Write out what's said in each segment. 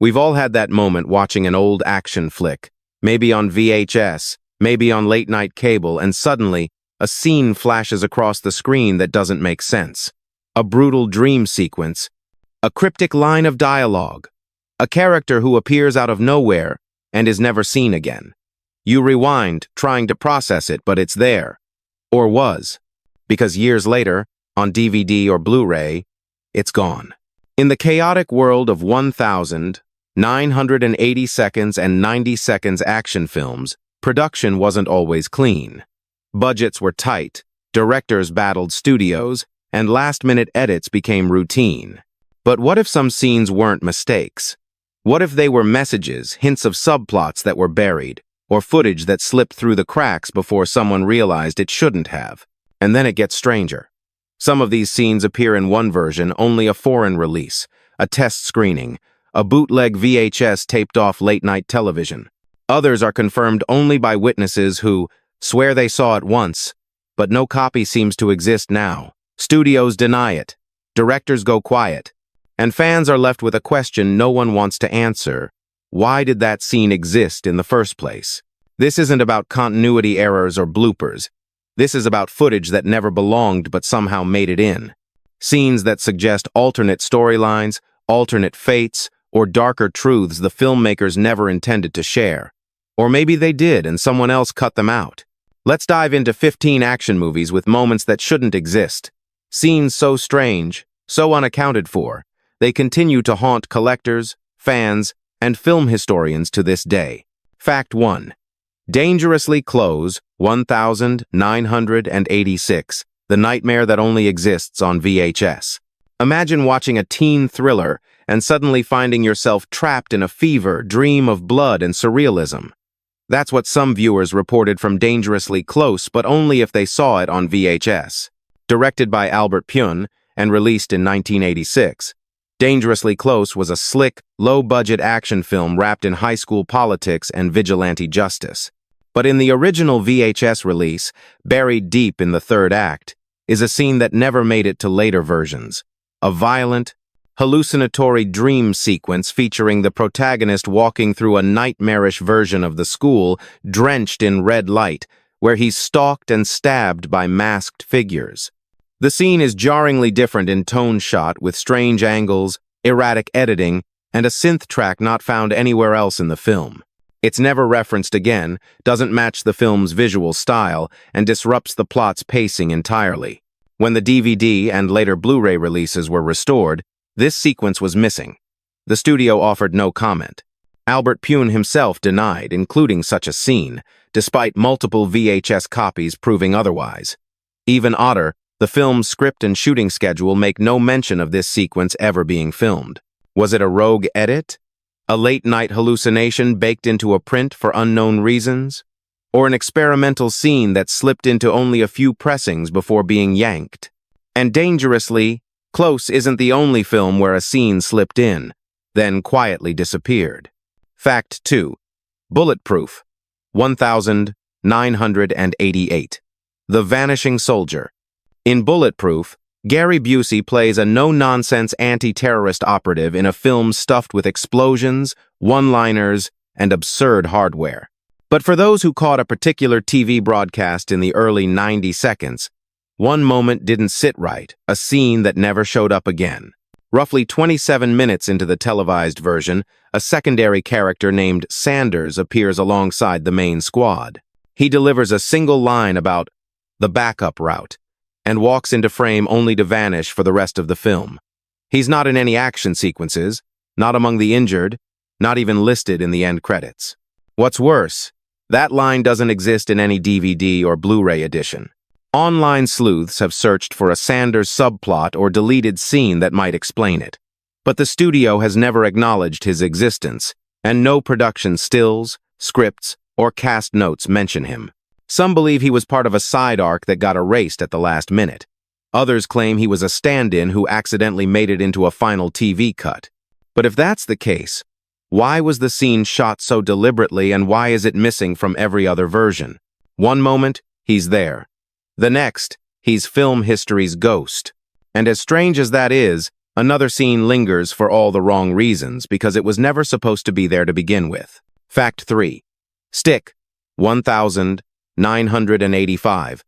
We've all had that moment watching an old action flick, maybe on VHS, maybe on late-night cable, and suddenly, a scene flashes across the screen that doesn't make sense. A brutal dream sequence, a cryptic line of dialogue, a character who appears out of nowhere and is never seen again. You rewind, trying to process it, but it's there. Or was. Because years later, on DVD or Blu-ray, it's gone. In the chaotic world of 1,980 seconds and 90 seconds action films, production wasn't always clean. Budgets were tight, directors battled studios, and last-minute edits became routine. But what if some scenes weren't mistakes? What if they were messages, hints of subplots that were buried, or footage that slipped through the cracks before someone realized it shouldn't have? And then it gets stranger. Some of these scenes appear in one version, only a foreign release, a test screening, a bootleg VHS taped off late-night television. Others are confirmed only by witnesses who swear they saw it once, but no copy seems to exist now. Studios deny it, directors go quiet, and fans are left with a question no one wants to answer. Why did that scene exist in the first place? This isn't about continuity errors or bloopers. This is about footage that never belonged but somehow made it in. Scenes that suggest alternate storylines, alternate fates, or darker truths the filmmakers never intended to share. Or maybe they did and someone else cut them out. Let's dive into 15 action movies with moments that shouldn't exist. Scenes so strange, so unaccounted for, they continue to haunt collectors, fans, and film historians to this day. Fact 1. Dangerously Close, 1986, the nightmare that only exists on VHS. Imagine watching a teen thriller and suddenly finding yourself trapped in a fever dream of blood and surrealism. That's what some viewers reported from Dangerously Close, but only if they saw it on VHS. Directed by Albert Pyun and released in 1986, Dangerously Close was a slick, low-budget action film wrapped in high school politics and vigilante justice. But in the original VHS release, buried deep in the third act, is a scene that never made it to later versions. A violent, hallucinatory dream sequence featuring the protagonist walking through a nightmarish version of the school, drenched in red light, where he's stalked and stabbed by masked figures. The scene is jarringly different in tone shot, with strange angles, erratic editing, and a synth track not found anywhere else in the film. It's never referenced again, doesn't match the film's visual style, and disrupts the plot's pacing entirely. When the DVD and later Blu-ray releases were restored, this sequence was missing. The studio offered no comment. Albert Pyun himself denied including such a scene, despite multiple VHS copies proving otherwise. Even odder, the film's script and shooting schedule make no mention of this sequence ever being filmed. Was it a rogue edit? A late-night hallucination baked into a print for unknown reasons? Or an experimental scene that slipped into only a few pressings before being yanked? And Dangerously Close isn't the only film where a scene slipped in, then quietly disappeared. Fact 2. Bulletproof, 1988. The Vanishing Soldier. In Bulletproof, Gary Busey plays a no-nonsense anti-terrorist operative in a film stuffed with explosions, one-liners, and absurd hardware. But for those who caught a particular TV broadcast in the early 90 seconds, one moment didn't sit right, a scene that never showed up again. Roughly 27 minutes into the televised version, a secondary character named Sanders appears alongside the main squad. He delivers a single line about the backup route, and walks into frame only to vanish for the rest of the film. He's not in any action sequences, not among the injured, not even listed in the end credits. What's worse, that line doesn't exist in any DVD or Blu-ray edition. Online sleuths have searched for a Sanders subplot or deleted scene that might explain it. But the studio has never acknowledged his existence, and no production stills, scripts, or cast notes mention him. Some believe he was part of a side arc that got erased at the last minute. Others claim he was a stand-in who accidentally made it into a final TV cut. But if that's the case, why was the scene shot so deliberately, and why is it missing from every other version? One moment, he's there. The next, he's film history's ghost. And as strange as that is, Another scene lingers for all the wrong reasons because it was never supposed to be there to begin with. Fact 3. Stick, 1985.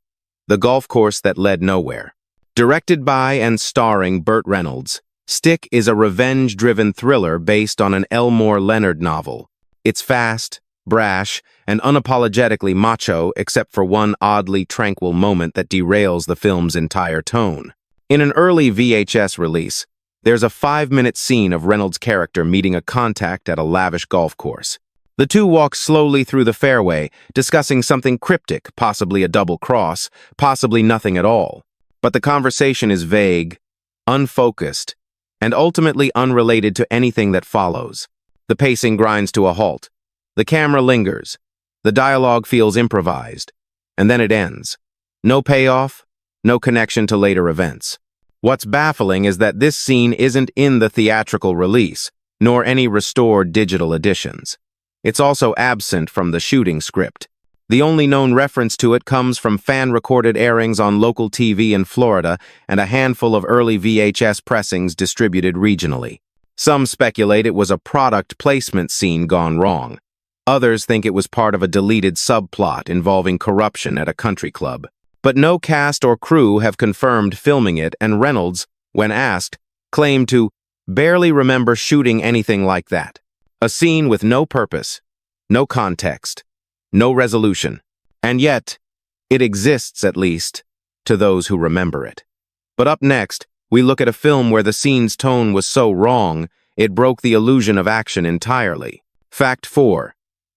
The golf course that led nowhere. Directed by and starring Burt Reynolds, Stick is a revenge-driven thriller based on an Elmore Leonard novel. It's fast, brash, and unapologetically macho except for one oddly tranquil moment that derails the film's entire tone. In an early VHS release, there's a 5-minute scene of Reynolds' character meeting a contact at a lavish golf course. The two walk slowly through the fairway, discussing something cryptic, possibly a double cross, possibly nothing at all. But the conversation is vague, unfocused, and ultimately unrelated to anything that follows. The pacing grinds to a halt. The camera lingers. The dialogue feels improvised. And then it ends. No payoff, no connection to later events. What's baffling is that this scene isn't in the theatrical release, nor any restored digital editions. It's also absent from the shooting script. The only known reference to it comes from fan-recorded airings on local TV in Florida and a handful of early VHS pressings distributed regionally. Some speculate it was a product placement scene gone wrong. Others think it was part of a deleted subplot involving corruption at a country club. But no cast or crew have confirmed filming it, and Reynolds, when asked, claimed to barely remember shooting anything like that. A scene with no purpose, no context, no resolution. And yet, it exists at least, to those who remember it. But up next, we look at a film where the scene's tone was so wrong, it broke the illusion of action entirely. Fact 4.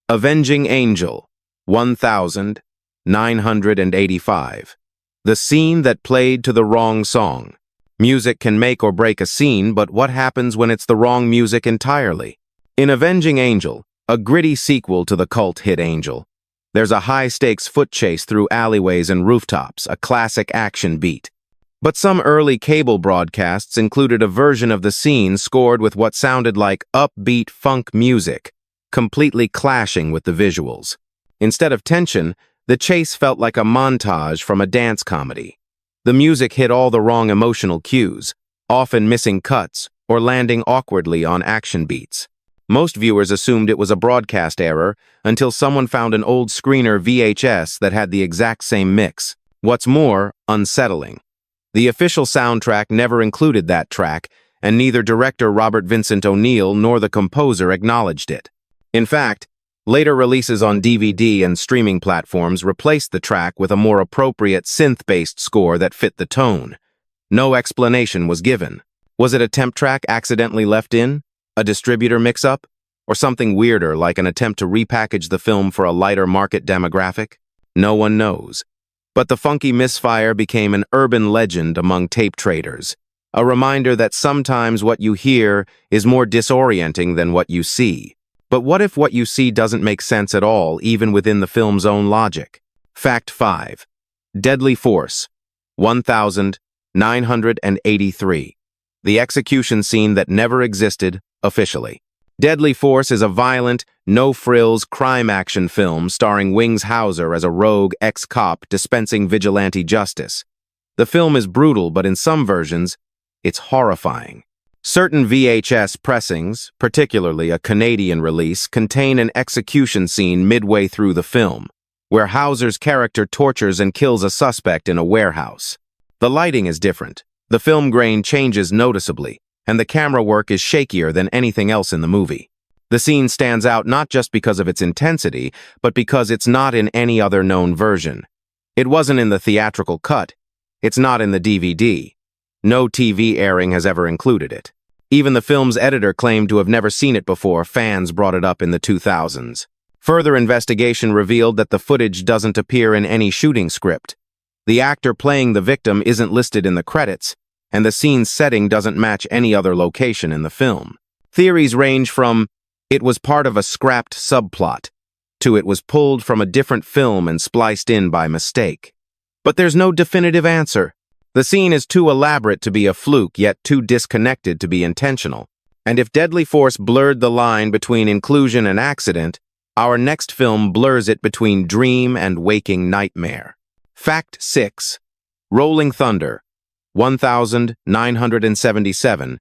Avenging Angel, 1985. The scene that played to the wrong song. Music can make or break a scene, but what happens when it's the wrong music entirely? In Avenging Angel, a gritty sequel to the cult hit Angel, there's a high-stakes foot chase through alleyways and rooftops, a classic action beat. But some early cable broadcasts included a version of the scene scored with what sounded like upbeat funk music, completely clashing with the visuals. Instead of tension, the chase felt like a montage from a dance comedy. The music hit all the wrong emotional cues, often missing cuts or landing awkwardly on action beats. Most viewers assumed it was a broadcast error until someone found an old screener VHS that had the exact same mix. What's more, unsettling. The official soundtrack never included that track, and neither director Robert Vincent O'Neill nor the composer acknowledged it. In fact, later releases on DVD and streaming platforms replaced the track with a more appropriate synth-based score that fit the tone. No explanation was given. Was it a temp track accidentally left in? A distributor mix-up? Or something weirder like an attempt to repackage the film for a lighter market demographic? No one knows. But the funky misfire became an urban legend among tape traders, a reminder that sometimes what you hear is more disorienting than what you see. But what if what you see doesn't make sense at all, even within the film's own logic? Fact 5. Deadly Force, 1983. The execution scene that never existed, officially. Deadly Force is a violent, no-frills crime action film starring Wings Hauser as a rogue ex-cop dispensing vigilante justice. The film is brutal, but in some versions, it's horrifying. Certain VHS pressings, particularly a Canadian release, contain an execution scene midway through the film, where Hauser's character tortures and kills a suspect in a warehouse. The lighting is different. The film grain changes noticeably, and the camera work is shakier than anything else in the movie. The scene stands out not just because of its intensity, but because it's not in any other known version. It wasn't in the theatrical cut. It's not in the DVD. No TV airing has ever included it. Even the film's editor claimed to have never seen it before fans brought it up in the 2000s. Further investigation revealed that the footage doesn't appear in any shooting script. The actor playing the victim isn't listed in the credits, and the scene's setting doesn't match any other location in the film. Theories range from, it was part of a scrapped subplot, to it was pulled from a different film and spliced in by mistake. But there's no definitive answer. The scene is too elaborate to be a fluke, yet too disconnected to be intentional. And if Deadly Force blurred the line between inclusion and accident, our next film blurs it between dream and waking nightmare. Fact 6. Rolling Thunder, 1977,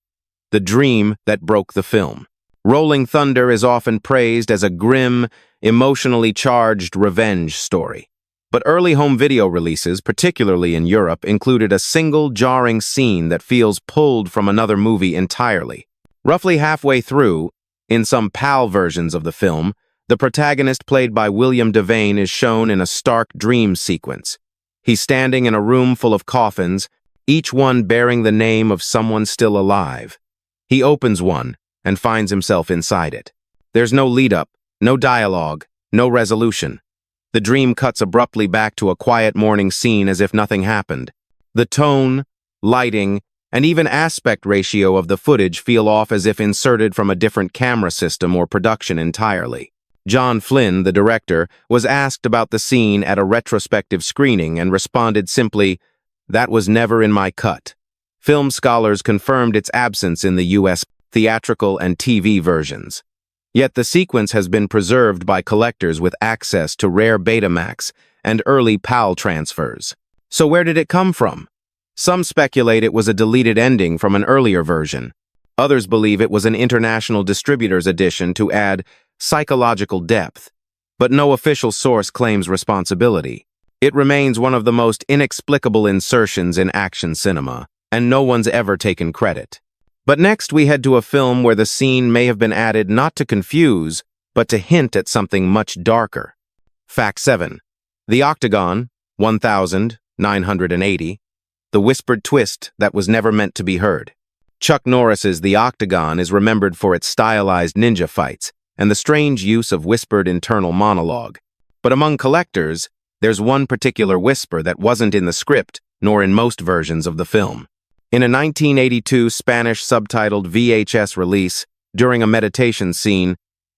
the dream that broke the film. Rolling Thunder is often praised as a grim, emotionally charged revenge story. But early home video releases, particularly in Europe, included a single jarring scene that feels pulled from another movie entirely. Roughly halfway through, in some PAL versions of the film, the protagonist, played by William Devane, is shown in a stark dream sequence. He's standing in a room full of coffins, each one bearing the name of someone still alive. He opens one and finds himself inside it. There's no lead-up, no dialogue, no resolution. The dream cuts abruptly back to a quiet morning scene as if nothing happened. The tone, lighting, and even aspect ratio of the footage feel off, as if inserted from a different camera system or production entirely. John Flynn, the director, was asked about the scene at a retrospective screening and responded simply, "That was never in my cut." Film scholars confirmed its absence in the U.S. theatrical and TV versions. Yet the sequence has been preserved by collectors with access to rare Betamax and early PAL transfers. So where did it come from? Some speculate it was a deleted ending from an earlier version. Others believe it was an international distributor's addition to add psychological depth. But no official source claims responsibility. It remains one of the most inexplicable insertions in action cinema, and no one's ever taken credit. But next we head to a film where the scene may have been added not to confuse, but to hint at something much darker. Fact 7. The Octagon, 1980. The whispered twist that was never meant to be heard. Chuck Norris's The Octagon is remembered for its stylized ninja fights and the strange use of whispered internal monologue. But among collectors, there's one particular whisper that wasn't in the script nor in most versions of the film. In a 1982 Spanish subtitled VHS release, during a meditation scene,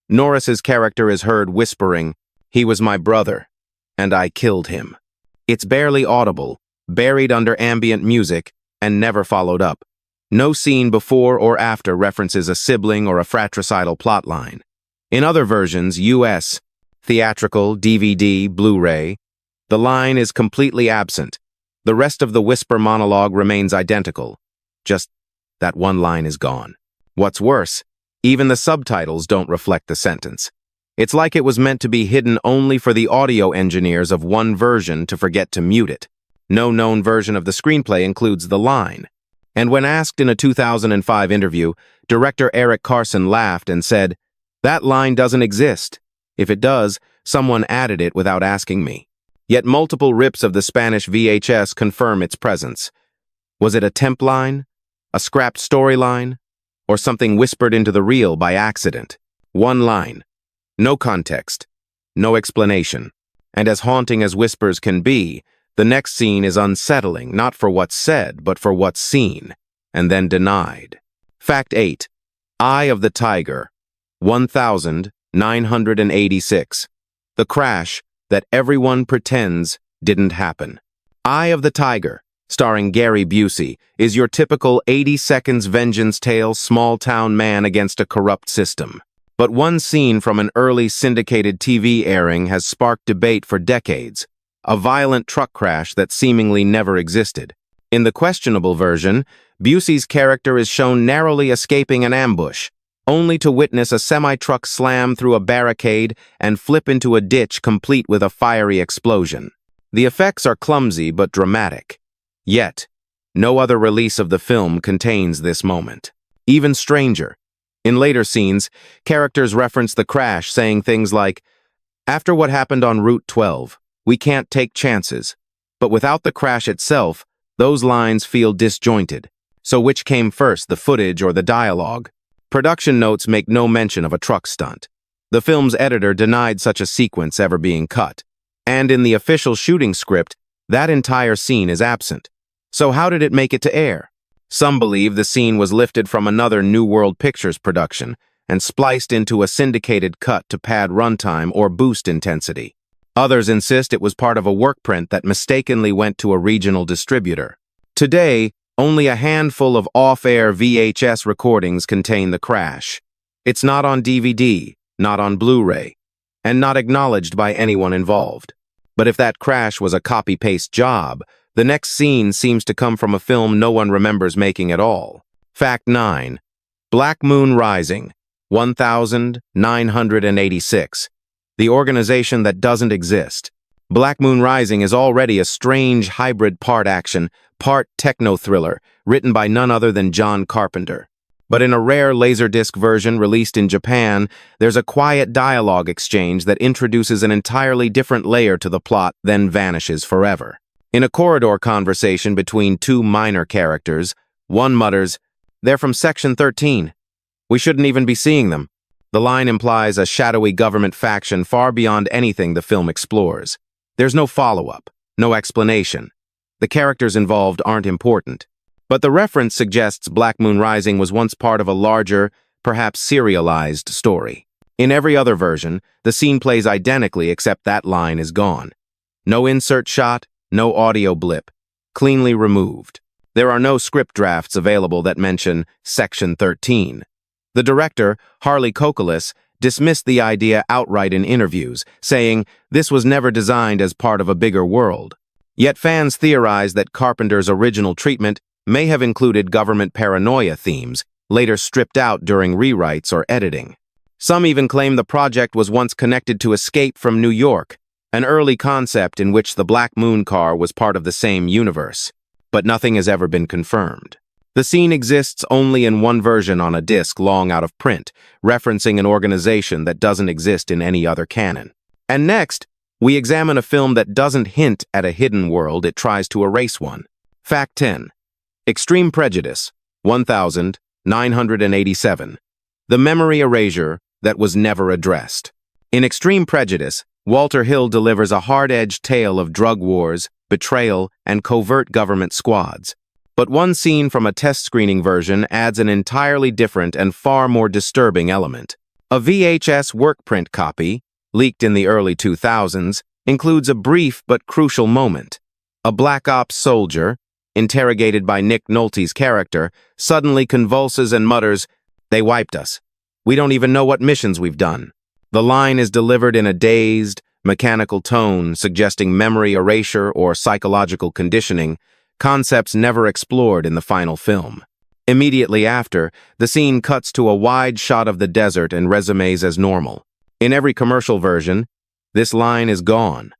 Norris's character is heard whispering, "He was my brother, and I killed him." It's barely audible, buried under ambient music, and never followed up. No scene before or after references a sibling or a fratricidal plotline. In other versions, US, theatrical, DVD, Blu-ray, the line is completely absent. The rest of the whisper monologue remains identical. Just that one line is gone. What's worse, even the subtitles don't reflect the sentence. It's like it was meant to be hidden only for the audio engineers of one version to forget to mute it. No known version of the screenplay includes the line. And when asked in a 2005 interview, director Eric Carson laughed and said, "That line doesn't exist. If it does, someone added it without asking me." Yet multiple rips of the Spanish VHS confirm its presence. Was it a temp line, a scrapped storyline, or something whispered into the reel by accident? One line. No context. No explanation. And as haunting as whispers can be, the next scene is unsettling, not for what's said, but for what's seen, and then denied. Fact 8. Eye of the Tiger, 1986. The crash that everyone pretends didn't happen. Eye of the Tiger, starring Gary Busey, is your typical 80 seconds vengeance tale, small-town man against a corrupt system. But one scene from an early syndicated TV airing has sparked debate for decades. A violent truck crash that seemingly never existed. In the questionable version, Busey's character is shown narrowly escaping an ambush, only to witness a semi-truck slam through a barricade and flip into a ditch complete with a fiery explosion. The effects are clumsy but dramatic. Yet, no other release of the film contains this moment. Even stranger, in later scenes, characters reference the crash, saying things like, "After what happened on Route 12, we can't take chances." But without the crash itself, those lines feel disjointed. So which came first, the footage or the dialogue? Production notes make no mention of a truck stunt. The film's editor denied such a sequence ever being cut. And in the official shooting script, that entire scene is absent. So how did it make it to air? Some believe the scene was lifted from another New World Pictures production and spliced into a syndicated cut to pad runtime or boost intensity. Others insist it was part of a work print that mistakenly went to a regional distributor. Today, only a handful of off-air VHS recordings contain the crash. It's not on DVD, not on Blu-ray, and not acknowledged by anyone involved. But if that crash was a copy-paste job, The next scene seems to come from a film no one remembers making at all. Fact 9. Black Moon Rising, 1986. The organization that doesn't exist. Black Moon Rising is already a strange hybrid part action, part techno-thriller, written by none other than John Carpenter. But in a rare Laserdisc version released in Japan, there's a quiet dialogue exchange that introduces an entirely different layer to the plot, then vanishes forever. In a corridor conversation between two minor characters, one mutters, "They're from Section 13. We shouldn't even be seeing them." The line implies a shadowy government faction far beyond anything the film explores. There's no follow-up, no explanation. The characters involved aren't important. But the reference suggests Black Moon Rising was once part of a larger, perhaps serialized story. In every other version, the scene plays identically except that line is gone. No insert shot, no audio blip. Cleanly removed. There are no script drafts available that mention Section 13. The director, Harley Kokolis, dismissed the idea outright in interviews, saying this was never designed as part of a bigger world. Yet fans theorize that Carpenter's original treatment may have included government paranoia themes, later stripped out during rewrites or editing. Some even claim the project was once connected to Escape from New York, an early concept in which the Black Moon car was part of the same universe. But nothing has ever been confirmed. The scene exists only in one version on a disc long out of print, referencing an organization that doesn't exist in any other canon. And next, we examine a film that doesn't hint at a hidden world, it tries to erase one. Fact 10. Extreme Prejudice, 1987. The memory erasure that was never addressed. In Extreme Prejudice, Walter Hill delivers a hard-edged tale of drug wars, betrayal, and covert government squads. But one scene from a test screening version adds an entirely different and far more disturbing element. A VHS workprint copy, leaked in the early 2000s, includes a brief but crucial moment. A Black Ops soldier, interrogated by Nick Nolte's character, suddenly convulses and mutters, "They wiped us. We don't even know what missions we've done." The line is delivered in a dazed, mechanical tone, suggesting memory erasure or psychological conditioning, concepts never explored in the final film. Immediately after, the scene cuts to a wide shot of the desert and resumes as normal. In every commercial version, this line is gone.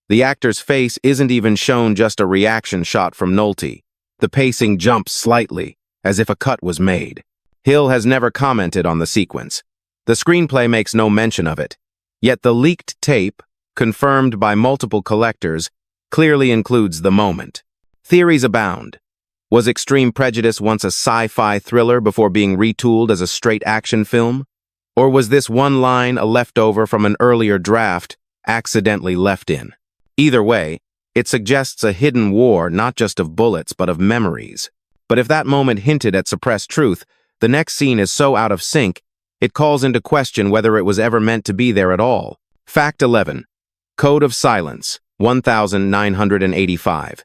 The actor's face isn't even shown, just a reaction shot from Nolte. The pacing jumps slightly, as if a cut was made. Hill has never commented on the sequence. The screenplay makes no mention of it. Yet the leaked tape, confirmed by multiple collectors, clearly includes the moment. Theories abound. Was Extreme Prejudice once a sci-fi thriller before being retooled as a straight action film? Or was this one line a leftover from an earlier draft, accidentally left in? Either way, it suggests a hidden war not just of bullets but of memories. But if that moment hinted at suppressed truth, the next scene is so out of sync, it calls into question whether it was ever meant to be there at all. Fact 11. Code of Silence, 1985.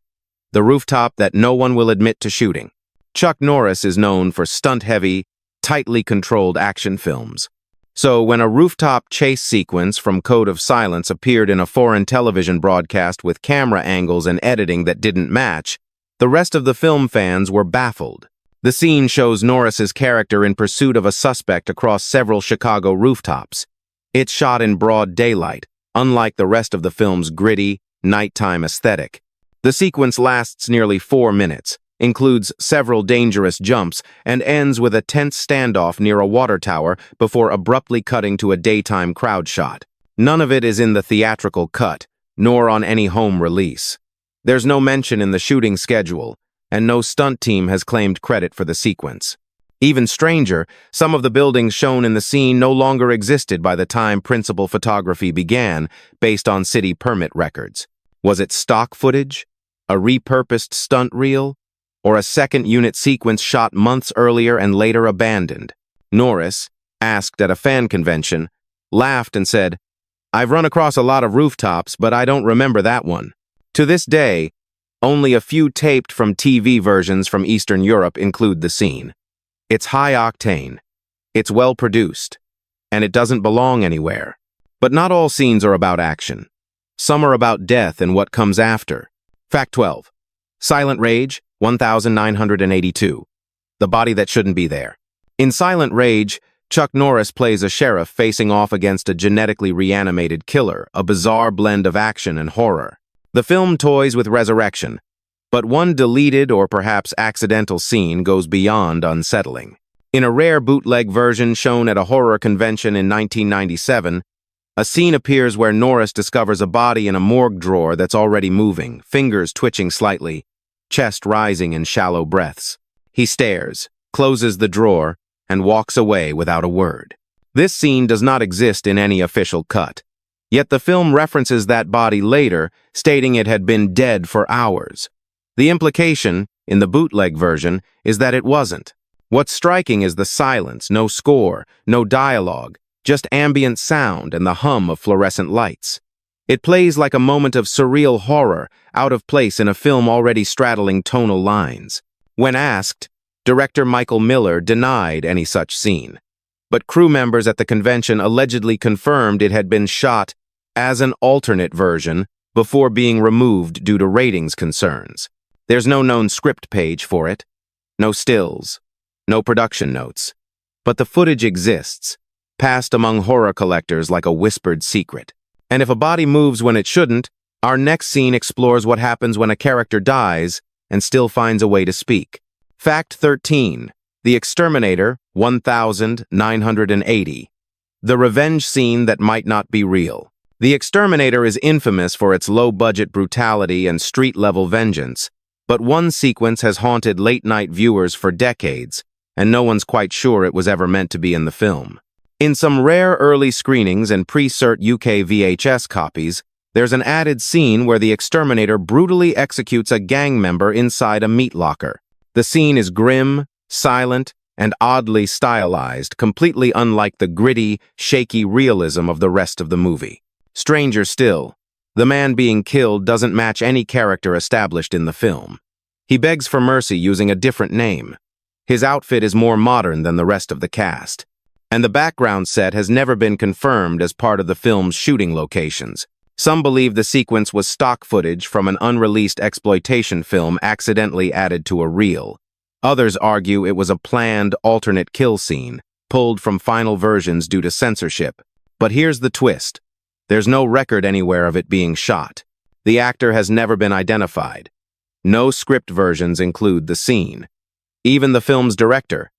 The rooftop that no one will admit to shooting. Chuck Norris is known for stunt-heavy, tightly controlled action films. So when a rooftop chase sequence from Code of Silence appeared in a foreign television broadcast with camera angles and editing that didn't match, the rest of the film fans were baffled. The scene shows Norris's character in pursuit of a suspect across several Chicago rooftops. It's shot in broad daylight, unlike the rest of the film's gritty, nighttime aesthetic. The sequence lasts nearly 4 minutes, includes several dangerous jumps, and ends with a tense standoff near a water tower before abruptly cutting to a daytime crowd shot. None of it is in the theatrical cut, nor on any home release. There's no mention in the shooting schedule, and no stunt team has claimed credit for the sequence. Even stranger, some of the buildings shown in the scene no longer existed by the time principal photography began, based on city permit records. Was it stock footage? A repurposed stunt reel? Or a second unit sequence shot months earlier and later abandoned? Norris, asked at a fan convention, laughed and said, "I've run across a lot of rooftops, but I don't remember that one." To this day, only a few taped from TV versions from Eastern Europe include the scene. It's high-octane, it's well-produced, and it doesn't belong anywhere. But not all scenes are about action. Some are about death and what comes after. Fact 12. Silent Rage, 1982. The body that shouldn't be there. In Silent Rage, Chuck Norris plays a sheriff facing off against a genetically reanimated killer, a bizarre blend of action and horror. The film toys with resurrection, but one deleted or perhaps accidental scene goes beyond unsettling. In a rare bootleg version shown at a horror convention in 1997, a scene appears where Norris discovers a body in a morgue drawer that's already moving, fingers twitching slightly, chest rising in shallow breaths. He stares, closes the drawer, and walks away without a word. This scene does not exist in any official cut, yet the film references that body later, stating it had been dead for hours. The implication, in the bootleg version, is that it wasn't. What's striking is the silence, no score, no dialogue, just ambient sound and the hum of fluorescent lights. It plays like a moment of surreal horror, out of place in a film already straddling tonal lines. When asked, director Michael Miller denied any such scene, but crew members at the convention allegedly confirmed it had been shot as an alternate version before being removed due to ratings concerns. There's no known script page for it, no stills, no production notes, but the footage exists, passed among horror collectors like a whispered secret. And if a body moves when it shouldn't, our next scene explores what happens when a character dies and still finds a way to speak. Fact 13. The Exterminator, 1980. The revenge scene that might not be real. The Exterminator is infamous for its low-budget brutality and street-level vengeance, but one sequence has haunted late-night viewers for decades, and no one's quite sure it was ever meant to be in the film. In some rare early screenings and pre-cert UK VHS copies, there's an added scene where the Exterminator brutally executes a gang member inside a meat locker. The scene is grim, silent, and oddly stylized, completely unlike the gritty, shaky realism of the rest of the movie. Stranger still, the man being killed doesn't match any character established in the film. He begs for mercy using a different name. His outfit is more modern than the rest of the cast, and the background set has never been confirmed as part of the film's shooting locations. Some believe the sequence was stock footage from an unreleased exploitation film accidentally added to a reel. Others argue it was a planned alternate kill scene, pulled from final versions due to censorship. But here's the twist. There's no record anywhere of it being shot. The actor has never been identified. No script versions include the scene. Even the film's director,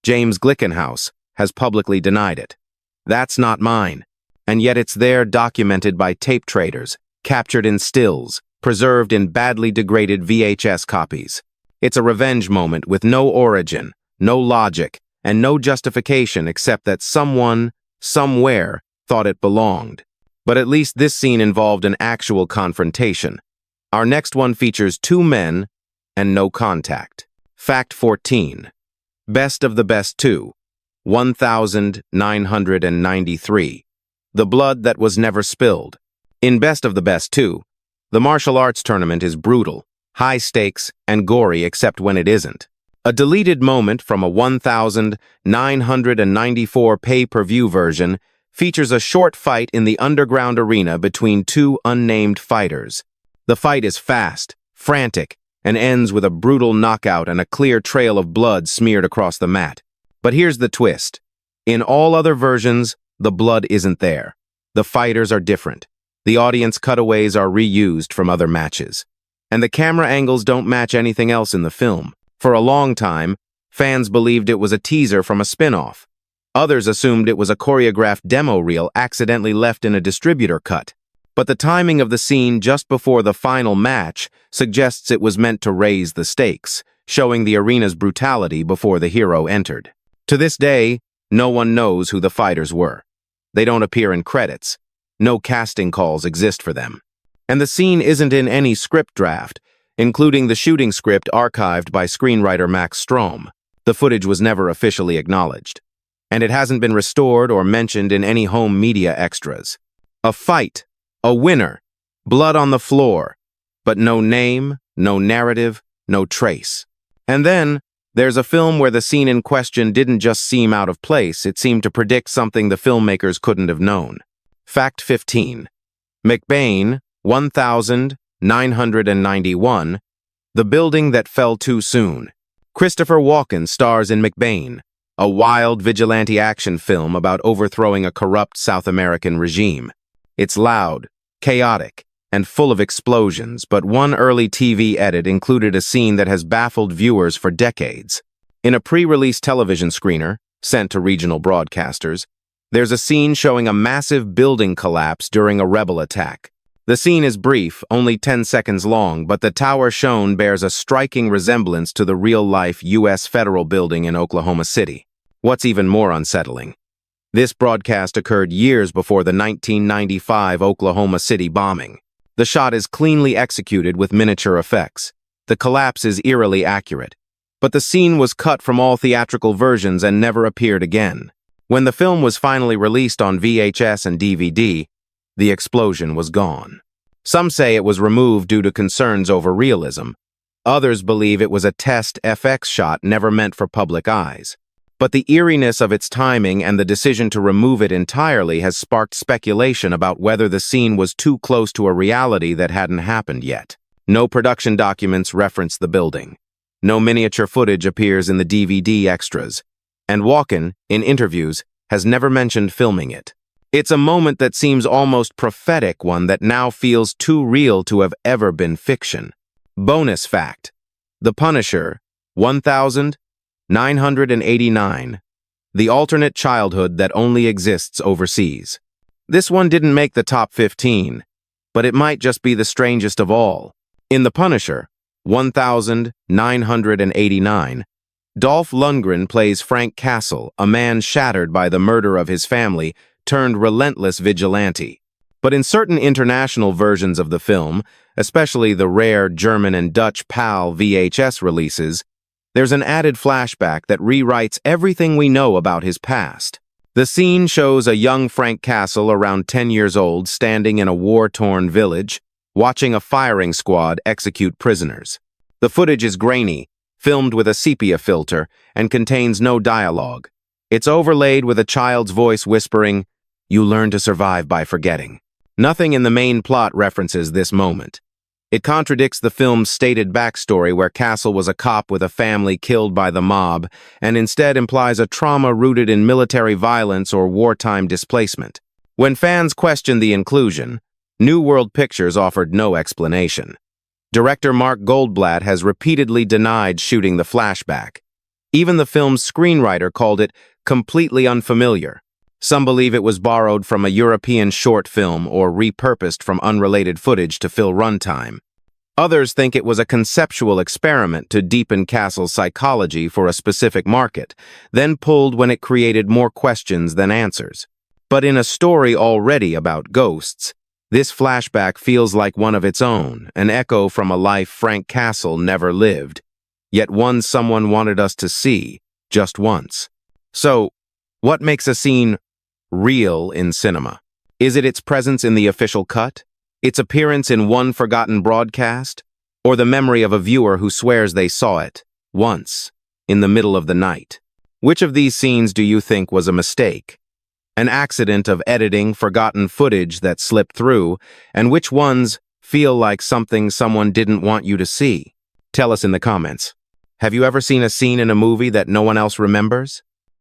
James Glickenhaus, has publicly denied it. That's not mine. And yet it's there, documented by tape traders, captured in stills, preserved in badly degraded VHS copies. It's a revenge moment with no origin, no logic, and no justification except that someone, somewhere, thought it belonged. But at least this scene involved an actual confrontation. Our next one features two men and no contact. Fact 14. Best of the Best 2, 1993. The Blood That Was Never Spilled. In Best of the Best 2, the martial arts tournament is brutal, high stakes, and gory except when it isn't. A deleted moment from a 1994 pay-per-view version features a short fight in the underground arena between two unnamed fighters. The fight is fast, frantic, and ends with a brutal knockout and a clear trail of blood smeared across the mat. But here's the twist. In all other versions, the blood isn't there. The fighters are different. The audience cutaways are reused from other matches. And the camera angles don't match anything else in the film. For a long time, fans believed it was a teaser from a spin-off. Others assumed it was a choreographed demo reel accidentally left in a distributor cut. But the timing of the scene just before the final match suggests it was meant to raise the stakes, showing the arena's brutality before the hero entered. To this day, no one knows who the fighters were. They don't appear in credits. No casting calls exist for them. And the scene isn't in any script draft, including the shooting script archived by screenwriter Max Strom. The footage was never officially acknowledged. And it hasn't been restored or mentioned in any home media extras. A fight, a winner, blood on the floor, but no name, no narrative, no trace. And then, there's a film where the scene in question didn't just seem out of place, it seemed to predict something the filmmakers couldn't have known. Fact 15. McBain, 1991. The Building That Fell Too Soon. Christopher Walken stars in McBain, a wild vigilante action film about overthrowing a corrupt South American regime. It's loud, chaotic, and full of explosions, but one early TV edit included a scene that has baffled viewers for decades. In a pre-release television screener, sent to regional broadcasters, there's a scene showing a massive building collapse during a rebel attack. The scene is brief, only 10 seconds long, but the tower shown bears a striking resemblance to the real-life U.S. federal building in Oklahoma City. What's even more unsettling? This broadcast occurred years before the 1995 Oklahoma City bombing. The shot is cleanly executed with miniature effects. The collapse is eerily accurate. But the scene was cut from all theatrical versions and never appeared again. When the film was finally released on VHS and DVD, the explosion was gone. Some say it was removed due to concerns over realism. Others believe it was a test FX shot never meant for public eyes. But the eeriness of its timing and the decision to remove it entirely has sparked speculation about whether the scene was too close to a reality that hadn't happened yet. No production documents reference the building. No miniature footage appears in the DVD extras. And Walken, in interviews, has never mentioned filming it. It's a moment that seems almost prophetic, one that now feels too real to have ever been fiction. Bonus fact: The Punisher, 1989. The alternate childhood that only exists overseas. This one didn't make the top 15, but it might just be the strangest of all. In The Punisher, 1989, Dolph Lundgren plays Frank Castle, a man shattered by the murder of his family, turned relentless vigilante. But in certain international versions of the film, especially the rare German and Dutch PAL VHS releases, there's an added flashback that rewrites everything we know about his past. The scene shows a young Frank Castle, around 10 years old, standing in a war-torn village, watching a firing squad execute prisoners. The footage is grainy, filmed with a sepia filter, and contains no dialogue. It's overlaid with a child's voice whispering, "You learn to survive by forgetting." Nothing in the main plot references this moment. It contradicts the film's stated backstory where Castle was a cop with a family killed by the mob, and instead implies a trauma rooted in military violence or wartime displacement. When fans questioned the inclusion, New World Pictures offered no explanation. Director Mark Goldblatt has repeatedly denied shooting the flashback. Even the film's screenwriter called it completely unfamiliar. Some believe it was borrowed from a European short film or repurposed from unrelated footage to fill runtime. Others think it was a conceptual experiment to deepen Castle's psychology for a specific market, then pulled when it created more questions than answers. But in a story already about ghosts, this flashback feels like one of its own, an echo from a life Frank Castle never lived, yet one someone wanted us to see, just once. So, what makes a scene real in cinema? Is it its presence in the official cut? Its appearance in one forgotten broadcast? Or the memory of a viewer who swears they saw it, once, in the middle of the night? Which of these scenes do you think was a mistake? An accident of editing, forgotten footage that slipped through, and which ones feel like something someone didn't want you to see? Tell us in the comments. Have you ever seen a scene in a movie that no one else remembers?